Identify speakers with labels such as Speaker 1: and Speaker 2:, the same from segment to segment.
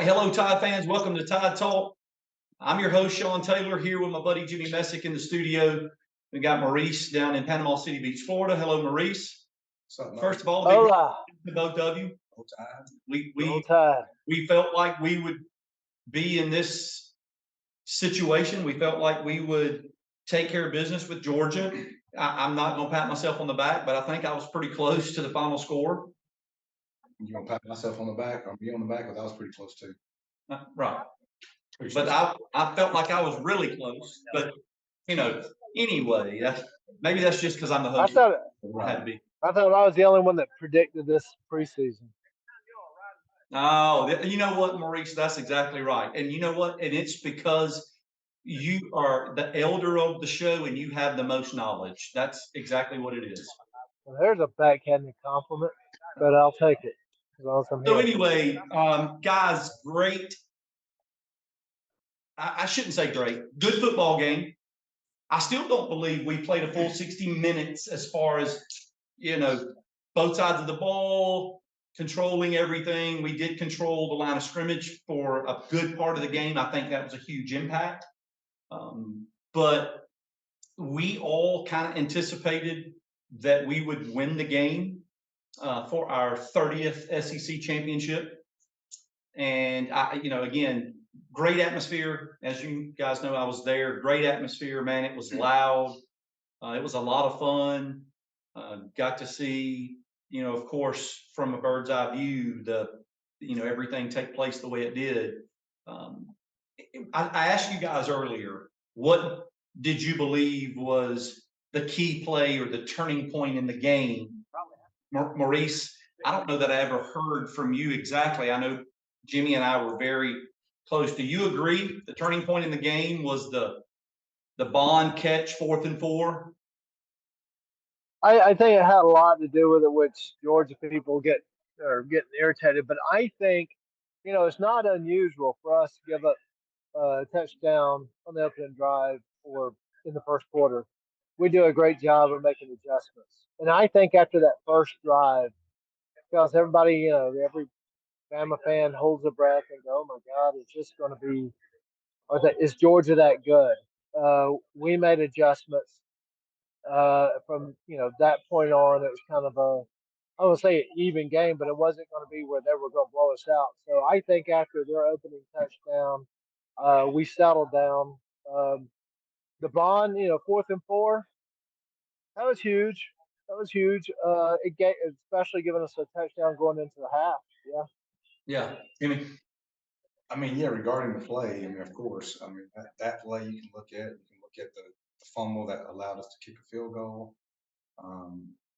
Speaker 1: right, hello, Tide fans. Welcome to Tide Talk. I'm your host, Sean Taylor, here with my buddy Jimmy Messick in the studio. We got Maurice down in Panama City Beach, Florida. Hello, Maurice. First of all, big
Speaker 2: Hola.
Speaker 1: to both of you.
Speaker 2: Roll Tide.
Speaker 1: We felt like we would be in this situation. We felt like we would take care of business with Georgia. I'm not going to pat myself on the back, but I think I was pretty close to the final score.
Speaker 3: You gonna pat myself on the back or me on the back? Because I was pretty close too.
Speaker 1: Right. But I felt like I was really close. But anyway, maybe that's just because I'm the host. I had to be.
Speaker 2: I thought I was the only one that predicted this preseason.
Speaker 1: Oh, you know what, Maurice? That's exactly right. And you know what? And it's because you are the elder of the show and you have the most knowledge. That's exactly what it is.
Speaker 2: Well, there's a backhanded compliment, but I'll take it. As long as I'm
Speaker 1: So
Speaker 2: here.
Speaker 1: anyway, guys, great. I shouldn't say great. Good football game. I still don't believe we played a full 60 minutes as far as, both sides of the ball, controlling everything. We did control the line of scrimmage for a good part of the game. I think that was a huge impact. But we all kind of anticipated that we would win the game for our 30th SEC championship. And again, great atmosphere. As you guys know, I was there. Great atmosphere, man. It was loud. It was a lot of fun. Got to see, of course, from a bird's eye view, everything take place the way it did. I asked you guys earlier, what did you believe was the key play or the turning point in the game? Maurice, I don't know that I ever heard from you exactly. I know Jimmy and I were very close. Do you agree the turning point in the game was the Bond catch, 4th and 4?
Speaker 2: I think it had a lot to do with it, which Georgia people getting irritated. But I think, it's not unusual for us to give up a touchdown on the opening drive or in the first quarter. We do a great job of making adjustments. And I think after that first drive, because everybody, every Bama fan holds their breath and go, "Oh my God, is this going to be? Is Georgia that good?" We made adjustments from that point on. It was kind of I would say an even game, but it wasn't going to be where they were going to blow us out. So I think after their opening touchdown, we settled down. The Bond, 4th and 4, that was huge. That was huge. It gave, especially giving us a touchdown going into the half. Yeah.
Speaker 1: Yeah. Jimmy?
Speaker 3: Regarding the play, of course, that play you can look at. You can look at the fumble that allowed us to kick a field goal,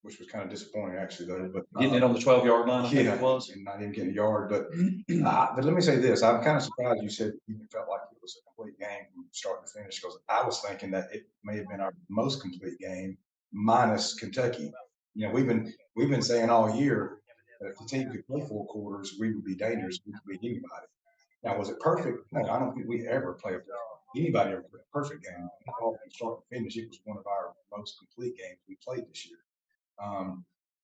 Speaker 3: which was kind of disappointing actually, though. But
Speaker 1: getting it on the 12-yard line, I think it was.
Speaker 3: And not even getting a yard. But but let me say this: I'm kind of surprised you said you felt like it was a complete game from start to finish, because I was thinking that it may have been our most complete game, minus Kentucky. We've been saying all year that if the team could play 4 quarters, we would be dangerous. We could beat anybody. Now, was it perfect? No, I don't think we ever play anybody ever play a perfect game. From start to finish, it was one of our most complete games we played this year.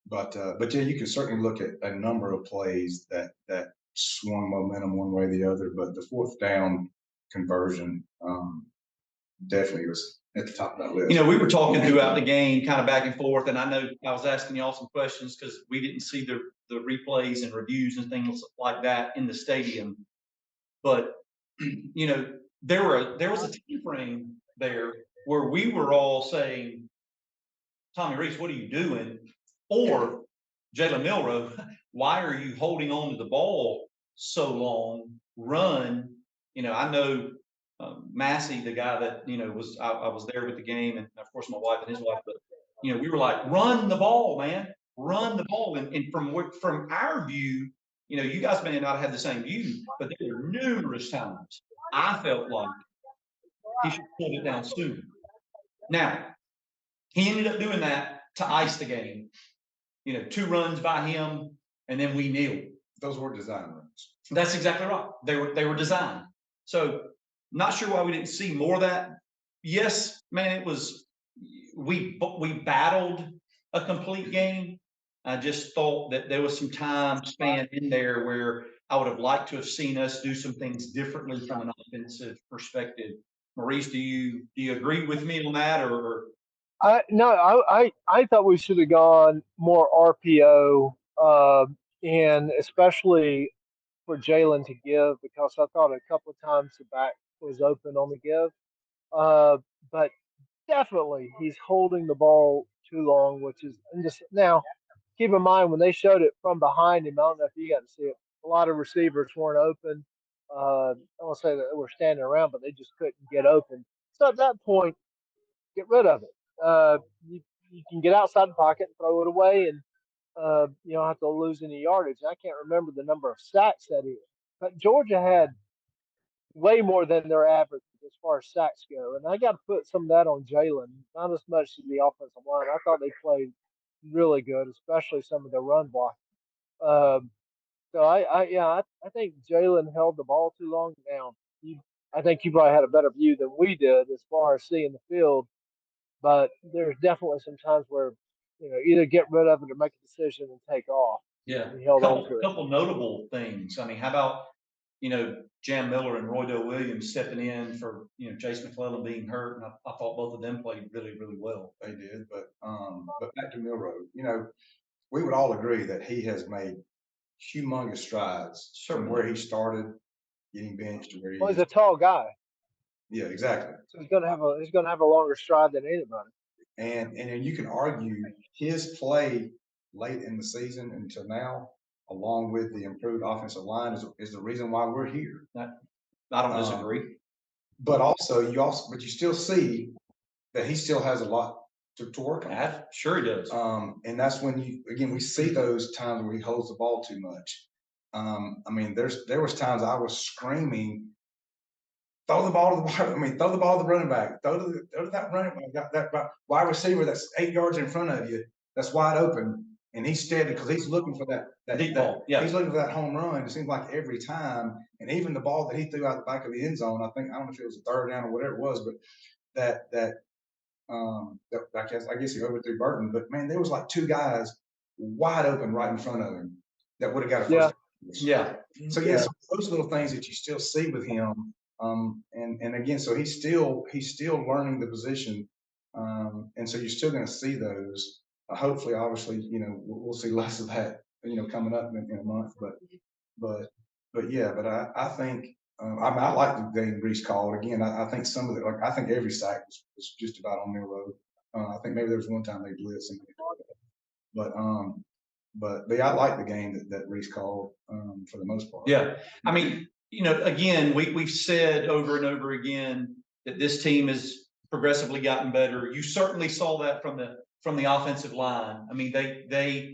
Speaker 3: But yeah, you can certainly look at a number of plays that swung momentum one way or the other. But the 4th down conversion definitely was at the top of that list.
Speaker 1: We were talking throughout the game, kind of back and forth, and I know I was asking y'all some questions because we didn't see the replays and reviews and things like that in the stadium. But there was a time frame there where we were all saying, "Tommy Rees, what are you doing?" Or Jalen Milroe, "Why are you holding on to the ball so long? Run." I know Massey, the guy that I was there with the game, and of course my wife and his wife. But we were like, "Run the ball, man! Run the ball." And from our view, you guys may not have the same view, but there were numerous times I felt like he should put it down sooner. Now, he ended up doing that to ice the game. 2 runs by him, and then we kneeled.
Speaker 3: Those were design runs.
Speaker 1: That's exactly right. They were designed. So, not sure why we didn't see more of that. Yes, man, it was we battled a complete game. I just thought that there was some time span in there where I would have liked to have seen us do some things differently from an offensive perspective. Maurice, do you agree with me on that, or
Speaker 2: I thought we should have gone more RPO, and especially for Jalen to give because I thought a couple of times the back was open on the give. But definitely he's holding the ball too long, which is and just now. Keep in mind when they showed it from behind him. I don't know if you got to see it. A lot of receivers weren't open. I won't say that they were standing around, but they just couldn't get open. So at that point, get rid of it. You can get outside the pocket and throw it away, and you don't have to lose any yardage. I can't remember the number of sacks that is, but Georgia had way more than their average as far as sacks go. And I got to put some of that on Jalen, not as much as the offensive line. I thought they played really good, especially some of the run block. Um, so I think Jalen held the ball too long. Now, I think you probably had a better view than we did as far as seeing the field, but there's definitely some times where either get rid of it or make a decision and take off.
Speaker 1: yeah,
Speaker 2: He held on
Speaker 1: couple
Speaker 2: to it.
Speaker 1: couple notable things. I mean, how about Jam Miller and Roydell Williams stepping in for Chase McClellan being hurt, and I thought both of them played really really well.
Speaker 3: They did, but back to Milroe, we would all agree that he has made humongous strides from
Speaker 1: Certainly.
Speaker 3: where he started getting benched to where he
Speaker 2: Well, he's
Speaker 3: is.
Speaker 2: a tall guy,
Speaker 3: Yeah, exactly.
Speaker 2: so he's gonna have a longer stride than anybody.
Speaker 3: And then you can argue his play late in the season until now, along with the improved offensive line, is the reason why we're here.
Speaker 1: I don't disagree.
Speaker 3: But you still see that he still has a lot to work on.
Speaker 1: Sure he does.
Speaker 3: And that's when we see those times where he holds the ball too much. I mean, there was times I was screaming, throw the ball to throw the ball to the running back, throw to that running back, that wide receiver that's 8 yards in front of you, that's wide open, and he's steady because he's looking for that
Speaker 1: Deep ball. Yeah.
Speaker 3: He's looking for that home run. It seems like every time, and even the ball that he threw out the back of the end zone, I don't know if it was a third down or whatever it was, but I guess he overthrew Burton, but man, there was like 2 guys wide open right in front of him that would have got a first.
Speaker 1: Yeah.
Speaker 3: So so those little things that you still see with him. And again, so he's still learning the position. And so you're still going to see those. Hopefully, obviously, we'll see less of that, coming up in a month. But I think I like the game Reese called. Again, I think some of it, I think every sack was just about on their road. I think maybe there was one time they blitzed, but I like the game that Reese called for the most part.
Speaker 1: Yeah, I mean, again, we've said over and over again that this team has progressively gotten better. You certainly saw that from the offensive line. I mean, I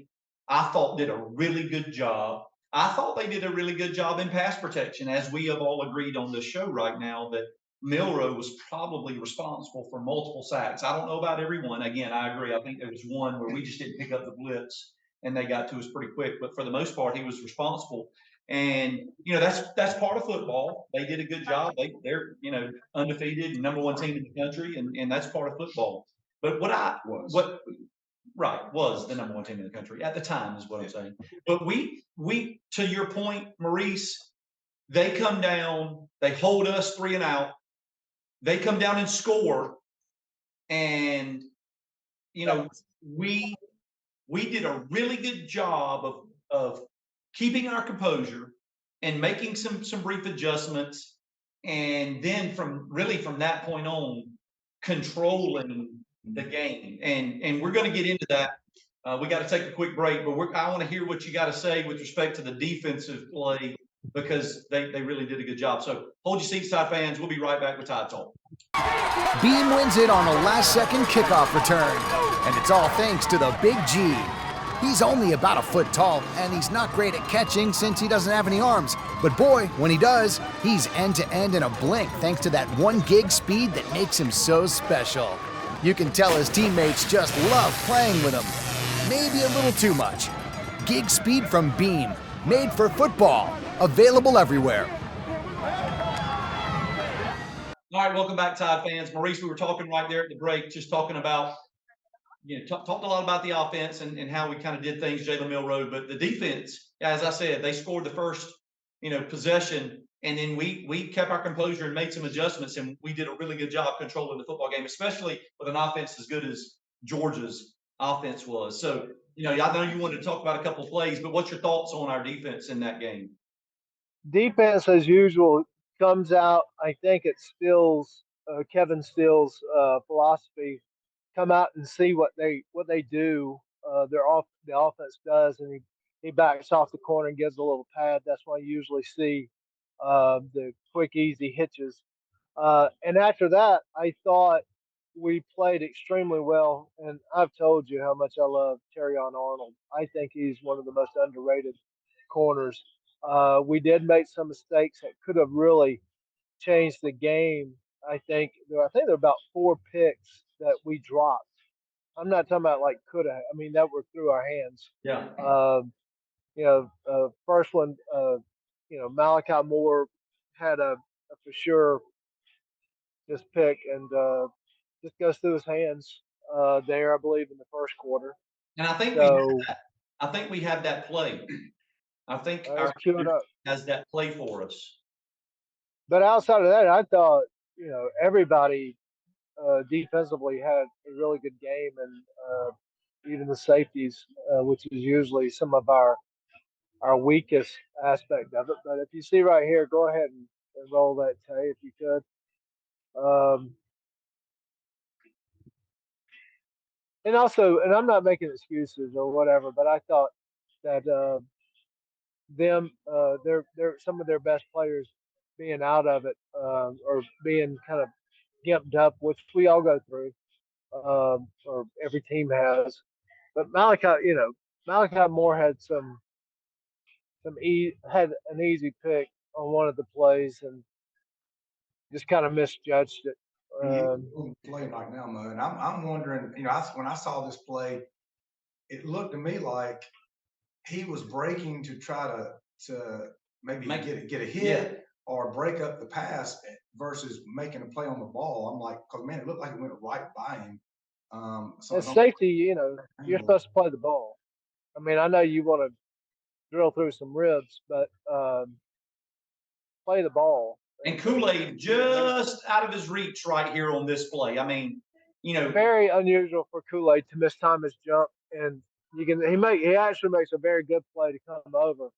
Speaker 1: thought did a really good job. I thought they did a really good job in pass protection, as we have all agreed on this show right now that Milroe was probably responsible for multiple sacks. I don't know about everyone. Again, I agree. I think there was one where we just didn't pick up the blitz and they got to us pretty quick. But for the most part, he was responsible. And that's part of football. They did a good job. They're undefeated and number 1 team in the country, and that's part of football. But was the number 1 team in the country at the time is what I'm saying. But we to your point, Maurice, they come down, they hold us 3 and out. They come down and score, and we did a really good job of keeping our composure and making some brief adjustments, and then from that point on, controlling the game. And we're going to get into that. We got to take a quick break, but I want to hear what you got to say with respect to the defensive play, because they really did a good job. So hold your seats, Tide fans. We'll be right back with Tide Talk.
Speaker 4: Beam wins it on a last-second kickoff return, and it's all thanks to the Big G. He's only about a foot tall, and he's not great at catching since he doesn't have any arms. But boy, when he does, he's end-to-end in a blink thanks to that 1 gig speed that makes him so special. You can tell his teammates just love playing with him. Maybe a little too much. Gig speed from Beam, made for football, available everywhere.
Speaker 1: All right, welcome back, Tide fans. Maurice, we were talking right there at the break, just talking about, talked a lot about the offense and how we kind of did things, Jalen Milroe, but the defense, as I said, they scored the first possession. And then we kept our composure and made some adjustments, and we did a really good job controlling the football game, especially with an offense as good as Georgia's offense was. So, I know you wanted to talk about a couple of plays, but what's your thoughts on our defense in that game?
Speaker 2: Defense, as usual, comes out. I think it Stills, Kevin Stills' philosophy. Come out and see what they do. The offense does, and he backs off the corner and gives a little pad. That's why you usually see the quick, easy hitches. And after that, I thought we played extremely well. And I've told you how much I love Terrion Arnold. I think he's one of the most underrated corners. We did make some mistakes that could have really changed the game. I think there were about 4 picks that we dropped. I'm not talking about like could have. I mean that were through our hands.
Speaker 1: Yeah.
Speaker 2: First one, Malachi Moore had a for sure just pick and just goes through his hands there, I believe, in the first quarter.
Speaker 1: And I think
Speaker 2: So
Speaker 1: we have that play. I think
Speaker 2: let's
Speaker 1: our
Speaker 2: cue it up.
Speaker 1: has that play for us.
Speaker 2: But outside of that, I thought everybody defensively had a really good game, and even the safeties, which is usually some of our weakest aspect of it. But if you see right here, go ahead and roll that tape if you could. And also, and I'm not making excuses or whatever, but I thought that their some of their best players being out of it or being kind of gimped up, which we all go through, or every team has. But Malachi Moore had had an easy pick on one of the plays and just kind of misjudged it.
Speaker 3: Play right now, Mo, and I'm wondering, when I saw this play, it looked to me like he was breaking to try to maybe get a hit or break up the pass versus making a play on the ball. I'm like, because man, it looked like it went right by him. So
Speaker 2: As safety, you're supposed to play the ball. I mean, I know you want to drill through some ribs, but play the ball.
Speaker 1: And Kool-Aid just out of his reach right here on this play. I mean,
Speaker 2: very unusual for Kool-Aid to miss Thomas jump, and he actually makes a very good play to come over,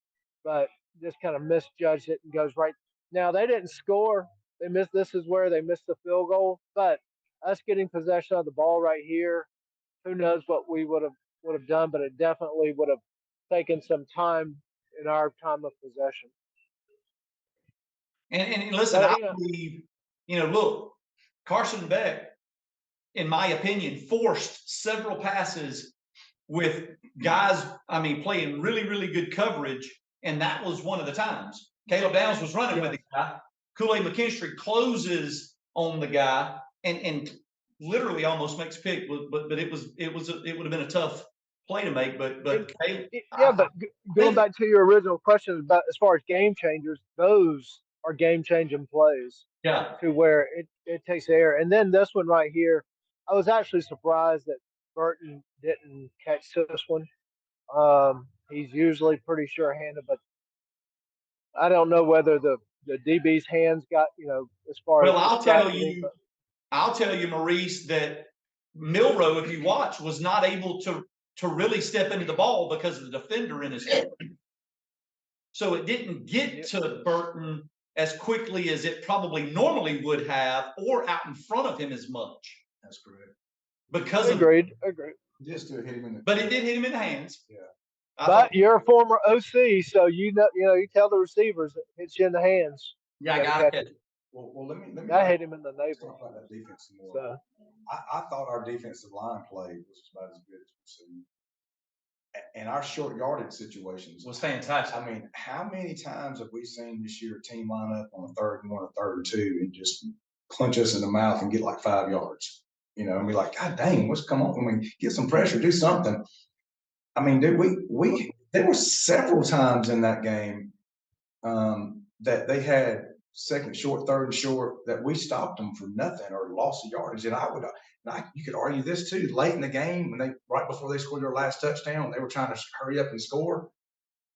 Speaker 2: but just kind of misjudged it and goes right. Now they didn't score. They missed. This is where they missed the field goal, but us getting possession of the ball right here, who knows what we would have done, but it definitely would have taken some time in our time of possession.
Speaker 1: And listen, I believe, look, Carson Beck, in my opinion, forced several passes with guys, playing really, really good coverage. And that was one of the times. Caleb Downs was running with the guy. Kool-Aid McKinstry closes on the guy and literally almost makes a pick, but it would have been a tough play to make. But
Speaker 2: going back to your original question about as far as game changers, those are game changing plays.
Speaker 1: Yeah.
Speaker 2: To where it takes air. And then this one right here, I was actually surprised that Burton didn't catch this one. He's usually pretty sure-handed, but I don't know whether the DB's hands got, as far as.
Speaker 1: Well, I'll tell you, Maurice, that Milroe, if you watch, was not able to really step into the ball because of the defender in his head. So it didn't get to Burton as quickly as it probably normally would have, or out in front of him as much.
Speaker 3: That's correct.
Speaker 2: Because agreed.
Speaker 3: Just to hit him in the.
Speaker 1: But it did hit him in the hands.
Speaker 3: Yeah.
Speaker 2: But you're a former OC, so you tell the receivers it hits you in the hands.
Speaker 1: Yeah, I got it.
Speaker 3: Well, let me.
Speaker 2: I hit him in the navel.
Speaker 3: Talk about that defense more.
Speaker 2: So.
Speaker 3: I thought our defensive line play was about as good as we've seen. And our short yardage situations
Speaker 1: was fantastic.
Speaker 3: I mean, how many times have we seen this year a team line up on a 3rd and 1 or 3rd and 2 and just punch us in the mouth and get like 5 yards? And be like, God dang, what's come on? I mean, get some pressure, do something. I mean, there were several times in that game that they had 2nd short, 3rd and short that we stopped them for nothing or lost the yardage. And you could argue this too. Late in the game, right before they scored their last touchdown, they were trying to hurry up and score.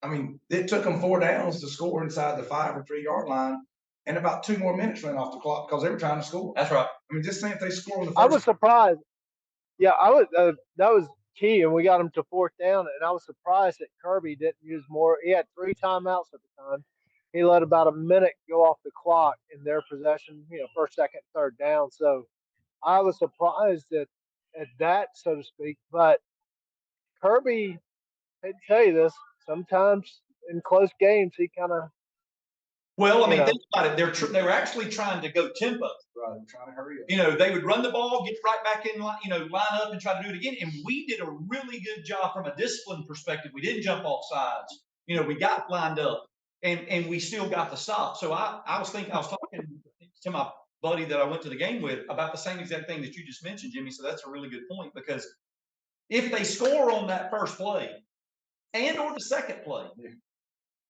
Speaker 3: I mean, it took them 4 downs to score inside the 5 or 3 yard line, and about 2 more minutes ran off the clock because they were trying to score.
Speaker 1: That's right.
Speaker 3: I mean, just think if they score on the
Speaker 2: I was
Speaker 3: first.
Speaker 2: surprised. Yeah, I was. That was key, and we got him to fourth down. And I was surprised that Kirby didn't use more. He had 3 timeouts at the time. He let about a minute go off the clock in their possession. First, second, third down. So I was surprised at that, so to speak. But Kirby, I hate to tell you this, sometimes in close games he kind of.
Speaker 1: Well, I mean, think about it. They were actually trying to go tempo.
Speaker 3: Right, I'm trying to hurry up.
Speaker 1: They would run the ball, get right back in line, line up and try to do it again. And we did a really good job from a discipline perspective. We didn't jump off sides. We got lined up and we still got the stop. So I was talking to my buddy that I went to the game with about the same exact thing that you just mentioned, Jimmy. So that's a really good point, because if they score on that first play and or the second play,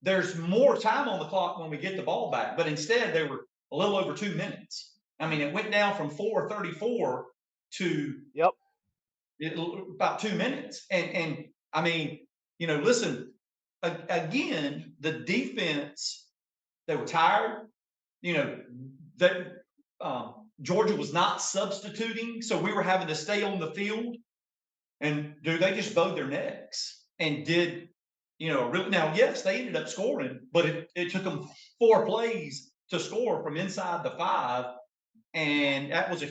Speaker 1: there's more time on the clock when we get the ball back. But instead, they were a little over 2 minutes. I mean, it went down from 4:34 to about 2 minutes. And I mean, listen, again, the defense, they were tired. That Georgia was not substituting, so we were having to stay on the field. And they just bowed their necks and did. Really, now, yes, they ended up scoring, but it took them 4 plays to score from inside the 5. And that was had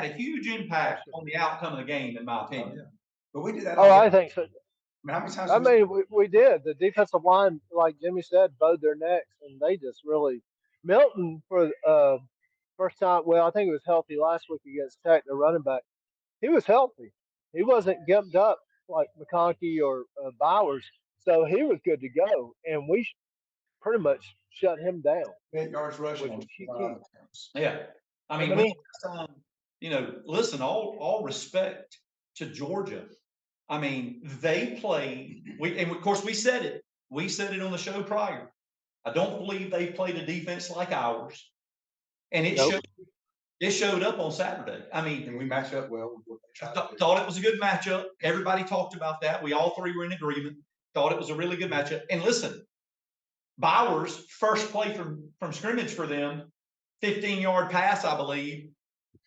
Speaker 1: a huge impact on the outcome of the game, in my opinion.
Speaker 3: Yeah. But we did that.
Speaker 2: I think so.
Speaker 3: I mean, how many times?
Speaker 2: I mean, we did. The defensive line, like Jimmy said, bowed their necks, and they just really. Milton, for first time, well, I think he was healthy last week against Tech, the running back. He was healthy. He wasn't gimped up like McConkey or Bowers, so he was good to go, and we pretty much shut him down.
Speaker 3: 8 yards rushing.
Speaker 1: Yeah, I mean, listen, all respect to Georgia. I mean, they played. And of course we said it. We said it on the show prior. I don't believe they played a defense like ours, and it showed up on Saturday. I mean,
Speaker 3: and we matched up well with what they tried to do.
Speaker 1: Thought it was a good matchup. Everybody talked about that. We all 3 were in agreement. Thought it was a really good matchup. And listen, Bowers, first play from scrimmage for them, 15-yard pass, I believe.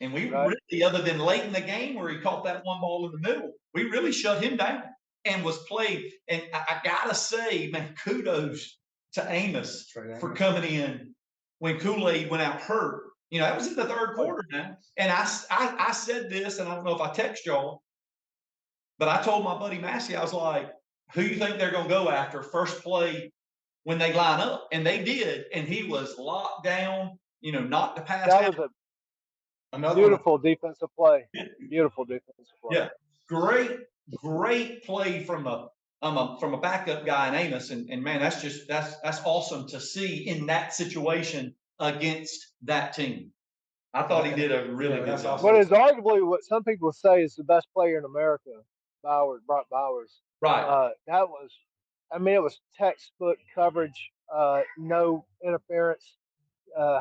Speaker 1: And we really, other than late in the game where he caught that one ball in the middle, we really shut him down and was played. And I gotta say, man, kudos to Amos for coming in when Kool-Aid went out hurt. That was in the 3rd quarter now. And I said this, and I don't know if I text y'all, but I told my buddy Massey, I was like, who you think they're going to go after first play when they line up? And they did. And he was locked down, knocked the pass out.
Speaker 2: That was a beautiful defensive play. Beautiful defensive play.
Speaker 1: Yeah. Great play from a backup guy in Amos. And man, that's awesome to see in that situation against that team. I thought he did a really good job.
Speaker 2: What is arguably what some people say is the best player in America, Brock Bowers.
Speaker 1: Right.
Speaker 2: That was, it was textbook coverage, no interference,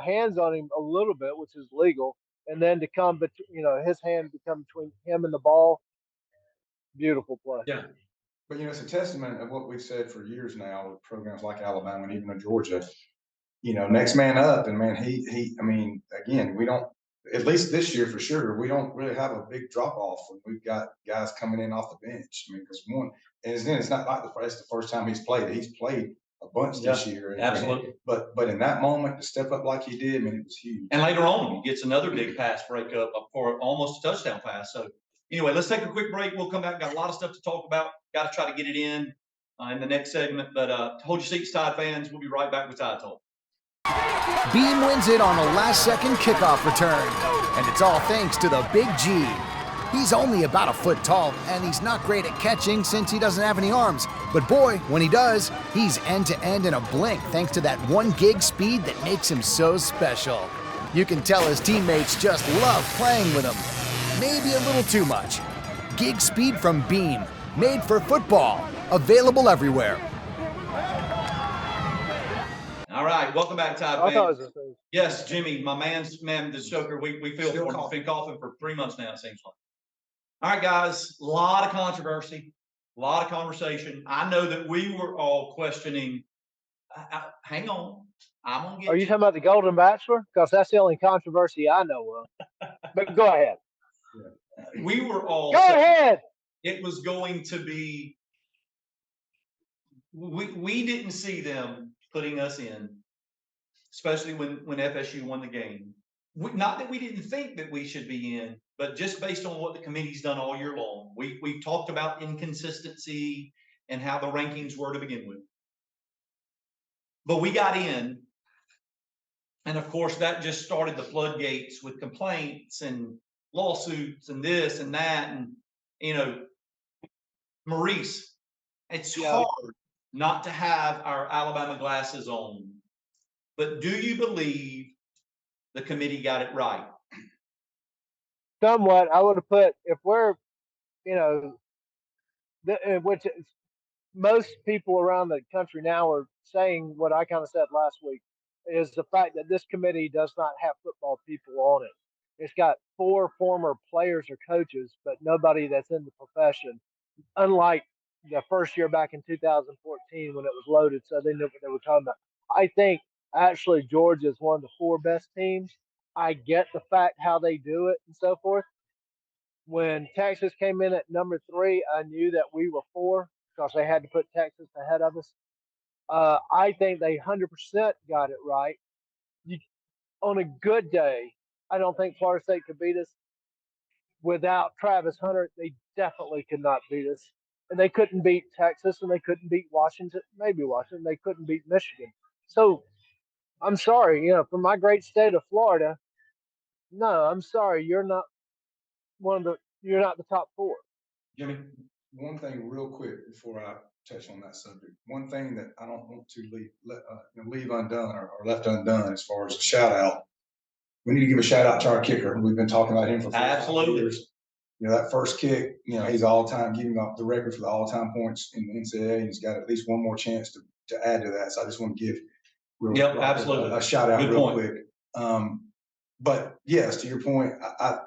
Speaker 2: hands on him a little bit, which is legal, and then to come, his hand become between him and the ball. Beautiful play.
Speaker 1: Yeah.
Speaker 3: But it's a testament of what we've said for years now with programs like Alabama and even Georgia. Next man up, and man, I mean, again, we don't, at least this year for sure, we don't really have a big drop off when we've got guys coming in off the bench. I mean, because it's not like that's the first time he's played. He's played a bunch this year.
Speaker 1: Absolutely.
Speaker 3: But in that moment, to step up like he did, I mean, it was huge.
Speaker 1: And later on, he gets another big pass breakup for almost a touchdown pass. So anyway, let's take a quick break. We'll come back. Got a lot of stuff to talk about. Got to try to get it in the next segment. But hold your seats, Tide fans. We'll be right back with Tide Talk.
Speaker 4: Beam wins it on a last-second kickoff return, and it's all thanks to the Big G. He's only about a foot tall, and he's not great at catching since he doesn't have any arms. But boy, when he does, he's end-to-end in a blink thanks to that 1 gig speed that makes him so special. You can tell his teammates just love playing with him. Maybe a little too much. Gig speed from Beam, made for football, available everywhere.
Speaker 1: All right, welcome back, Tide fans. Yes, Jimmy, my man, the Stoker. We feel for him. He's been coughing for 3 months now, it seems like. All right, guys, a lot of controversy a lot of conversation. I know that we were all questioning. Hang on, I'm gonna
Speaker 2: Are
Speaker 1: get
Speaker 2: you
Speaker 1: you.
Speaker 2: talking about the Golden Bachelor? Because that's the only controversy I know of. But go ahead.
Speaker 1: We were all
Speaker 2: Go
Speaker 1: saying
Speaker 2: ahead.
Speaker 1: it was going to be. We didn't see them putting us in, especially when FSU won the game. Not that we didn't think that we should be in, but just based on what the committee's done all year long. We talked about inconsistency and how the rankings were to begin with. But we got in, and of course that just started the floodgates with complaints and lawsuits and this and that. And Maurice, it's hard not to have our Alabama glasses on. But do you believe the committee got it right?
Speaker 2: Somewhat. I would have put, if we're, which is, most people around the country now are saying what I kind of said last week, is the fact that this committee does not have football people on it. It's got 4 former players or coaches, but nobody that's in the profession. Unlike the first year back in 2014 when it was loaded, so they knew what they were talking about. I think actually Georgia is one of the 4 best teams. I get the fact how they do it and so forth. When Texas came in at number 3, I knew that we were 4 because they had to put Texas ahead of us. I think they 100% got it right. On a good day, I don't think Florida State could beat us. Without Travis Hunter, they definitely could not beat us. And they couldn't beat Texas, and they couldn't beat Washington, maybe Washington. They couldn't beat Michigan. So I'm sorry, from my great state of Florida, no, I'm sorry, you're not you're not the top 4.
Speaker 3: Jimmy, one thing real quick before I touch on that subject. One thing that I don't want to leave undone or left undone as far as a shout out. We need to give a shout out to our kicker. We've been talking about him for 5 years. That first kick, he's all time giving up the record for the all time points in the NCAA. He's got at least one more chance to add to that. So I just want to give
Speaker 1: absolutely
Speaker 3: a shout out
Speaker 1: Good
Speaker 3: real
Speaker 1: point.
Speaker 3: quick. But yes, to your point, I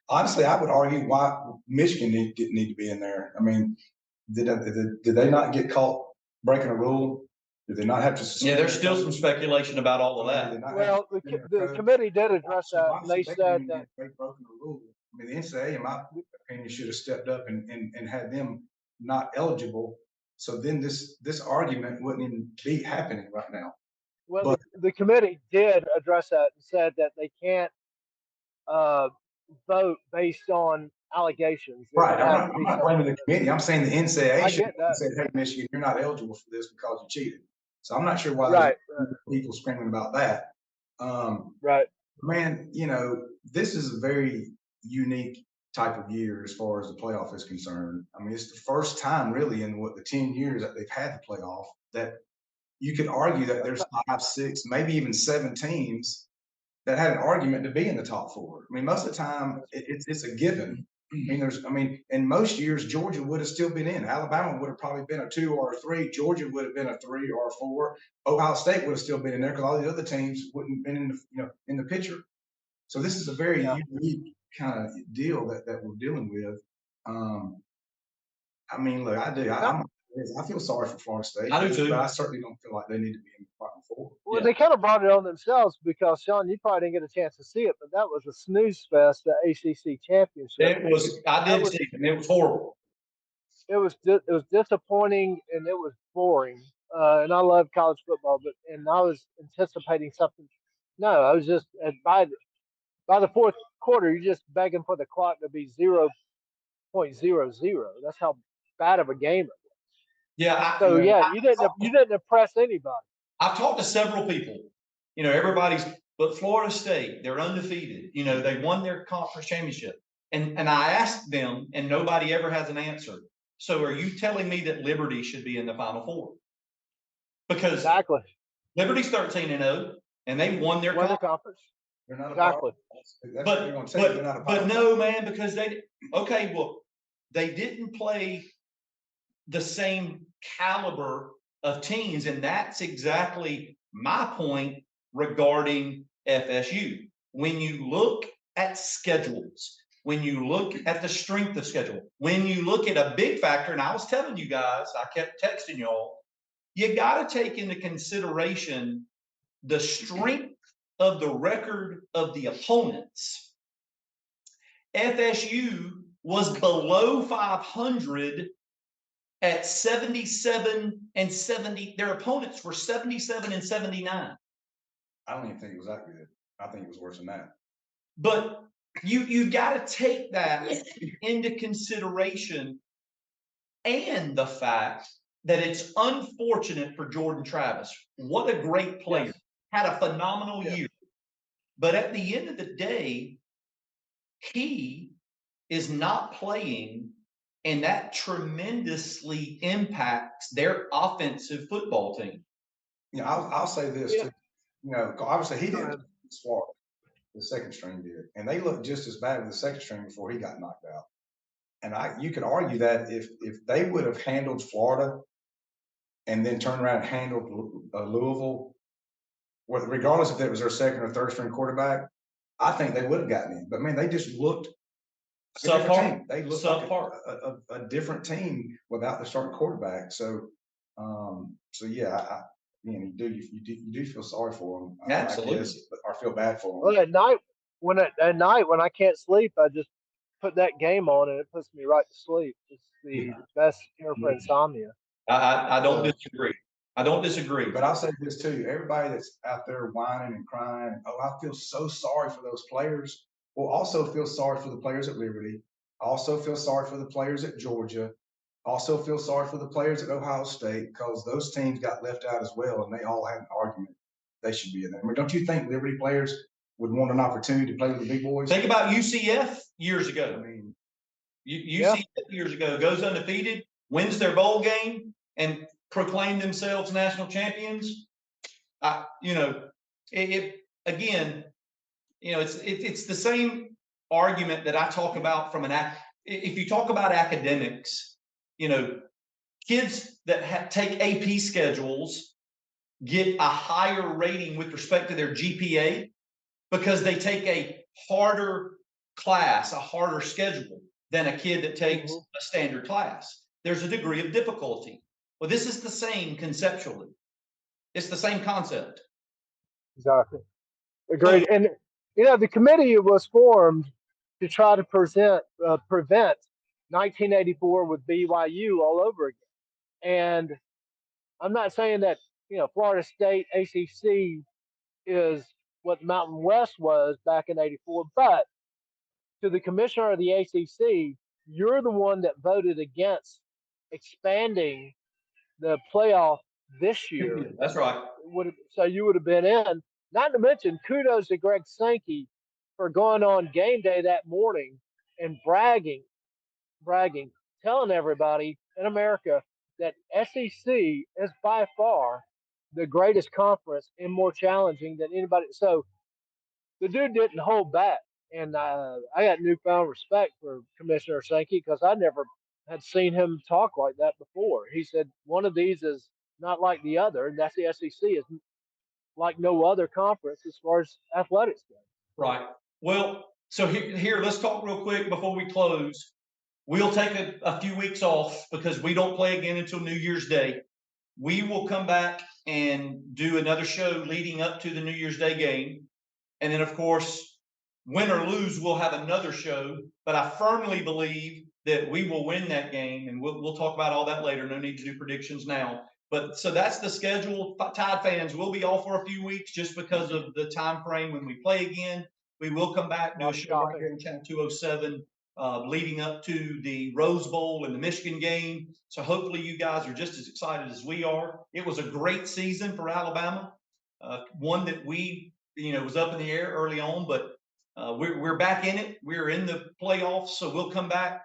Speaker 3: honestly, I would argue why Michigan didn't need to be in there. I mean, did they not get caught breaking a rule? Did they not have to?
Speaker 1: Yeah, there's still some speculation about all of that.
Speaker 2: Well, the committee did address that, and they said that
Speaker 3: they've broken the rule. I mean, the NCAA, in my opinion, should have stepped up and had them not eligible. So then this argument wouldn't even be happening right now.
Speaker 2: Well, the committee did address that and said that they can't vote based on allegations.
Speaker 3: Right. I'm not blaming the committee. I'm saying the NCAA should have said, "Hey, Michigan, you're not eligible for this because you cheated." So I'm not sure why people screaming about that.
Speaker 2: Right.
Speaker 3: Man, this is a very unique type of year as far as the playoff is concerned. I mean, it's the first time really in the 10 years that they've had the playoff that you could argue that there's 5, 6, maybe even 7 teams that had an argument to be in the top 4. I mean, most of the time it's a given. I mean, in most years, Georgia would have still been in. Alabama would have probably been a 2 or a 3. Georgia would have been a 3 or a 4. Ohio State would have still been in there because all the other teams wouldn't have been in the picture. So this is a very unique kind of deal that we're dealing with. I mean, look, I do. I feel sorry for Florida State.
Speaker 1: I do too.
Speaker 3: But I certainly don't feel like they need to be in the Final Four.
Speaker 2: Well, they kind of brought it on themselves because, Sean, you probably didn't get a chance to see it, but that was a snooze fest, the ACC championship.
Speaker 1: It was. I did see it, and it was horrible.
Speaker 2: It was disappointing and it was boring. And I love college football, and I was anticipating something. No, I was just by the 4th quarter, you're just begging for the clock to be 0.00. That's how bad of a game it was.
Speaker 1: Yeah.
Speaker 2: You didn't impress anybody.
Speaker 1: I've talked to several people. But Florida State, they're undefeated. They won their conference championship. And I asked them, and nobody ever has an answer. So are you telling me that Liberty should be in the Final Four? Because
Speaker 2: exactly.
Speaker 1: Liberty's 13-0, and they won their conference.
Speaker 3: They're not
Speaker 2: exactly.
Speaker 1: But no, man, because they didn't play the same caliber of teams, and that's exactly my point regarding FSU. When you look at schedules, when you look at the strength of schedule, when you look at a big factor, and I was telling you guys, I kept texting y'all, you got to take into consideration the strength of the record of the opponents. FSU was below 500 at 77 and 70. Their opponents were 77 and 79.
Speaker 3: I don't even think it was that good. I think it was worse than that.
Speaker 1: But you've got to take that into consideration, and the fact that it's unfortunate for Jordan Travis. What a great player.
Speaker 2: Yes.
Speaker 1: Had a phenomenal
Speaker 2: Yes.
Speaker 1: year. But at the end of the day, he is not playing, and that tremendously impacts their offensive football team.
Speaker 3: You know, I'll say this
Speaker 2: Yeah.
Speaker 3: too. You know, obviously he
Speaker 2: Go
Speaker 3: didn't
Speaker 2: ahead.
Speaker 3: Florida. The second string did, and they looked just as bad with the second string before he got knocked out. And you could argue that if they would have handled Florida and then turned around and handled Louisville, regardless if it was their second or third string quarterback, I think they would have gotten in. But man, they just looked a different
Speaker 1: Subpar.
Speaker 3: team. They looked like a different team without the starting quarterback. So, yeah, you do feel sorry for them.
Speaker 1: Absolutely.
Speaker 3: I guess, or feel bad for them.
Speaker 2: Well, at night when I can't sleep, I just put that game on and it puts me right to sleep. It's the best cure for insomnia.
Speaker 1: I don't disagree. I don't disagree.
Speaker 3: But I'll say this too: everybody that's out there whining and crying, oh, I feel so sorry for those players. Well, also feel sorry for the players at Liberty. Also feel sorry for the players at Georgia. Also feel sorry for the players at Ohio State, because those teams got left out as well, and they all had an argument they should be in there. I mean, don't you think Liberty players would want an opportunity to play with the big boys?
Speaker 1: Think about UCF years
Speaker 3: I
Speaker 1: ago.
Speaker 3: mean,
Speaker 1: UCF years ago goes undefeated, wins their bowl game, and proclaim themselves national champions. Again, it's the same argument that I talk about from if you talk about academics, kids that take AP schedules get a higher rating with respect to their GPA because they take a harder class, a harder schedule than a kid that takes a standard class. There's a degree of difficulty. Well, this is the same conceptually. It's the same concept.
Speaker 2: Exactly. Agreed. And the committee was formed to try to prevent 1984 with BYU all over again. And I'm not saying that Florida State ACC is what Mountain West was back in '84, but to the commissioner of the ACC, you're the one that voted against expanding the playoff this year.
Speaker 1: That's right.
Speaker 2: So you would have been in. Not to mention, kudos to Greg Sankey for going on game day that morning and bragging, telling everybody in America that SEC is by far the greatest conference and more challenging than anybody. So the dude didn't hold back. And I got newfound respect for Commissioner Sankey because I never had seen him talk like that before. He said one of these is not like the other, and that's the SEC is like no other conference as far as athletics goes.
Speaker 1: Right. Well, so here, let's talk real quick before we close. We'll take a few weeks off because we don't play again until New Year's Day. We will come back and do another show leading up to the New Year's Day game. And then, of course, win or lose, we'll have another show. But I firmly believe that we will win that game, and we'll talk about all that later. No need to do predictions now. But so that's the schedule. Tide fans will be off for a few weeks just because of the time frame when we play again. We will come back, do a show right here on Channel 207 leading up to the Rose Bowl and the Michigan game. So hopefully you guys are just as excited as we are. It was a great season for Alabama, one that was up in the air early on, but we're back in it. We're in the playoffs, so we'll come back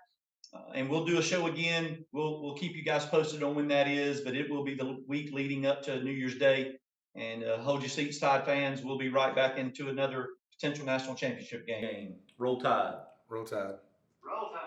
Speaker 1: and we'll do a show again. We'll keep you guys posted on when that is, but it will be the week leading up to New Year's Day. And hold your seats, Tide fans. We'll be right back into another potential national championship game. Roll Tide.
Speaker 3: Roll Tide.
Speaker 1: Roll Tide.